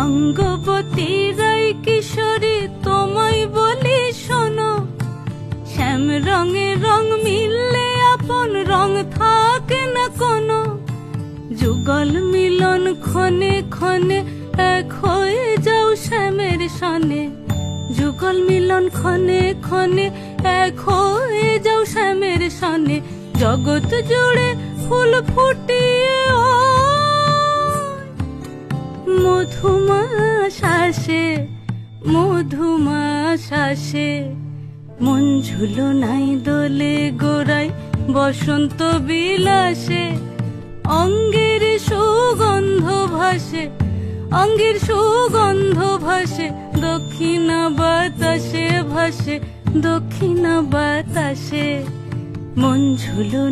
অঙ্গবতী রায় কিশোরী তোমায় বলি শোনো, শ্যাম রঙে রং মিললে আপন রং থাকে না কোনো। যুগল মিলন ক্ষণে ক্ষণে এক হয়ে যাও শ্যামের সনে, যুগল মিলন ক্ষণে ক্ষণে এক হয়ে যাও শ্যামের সনে। জগৎ জুড়ে ফুল ফুটিয়ে মধুমাস আসে, মধুমাস আসে। মন ঝুলো নাই দোলে গোড়ায় বসন্ত বিলাসে, অঙ্গের সুগন্ধ ভাসে, অঙ্গের সুগন্ধ ভাসে। দক্ষিণা বাতাসে ভাসে, দক্ষিণা বাতাসে। মন ঝুলো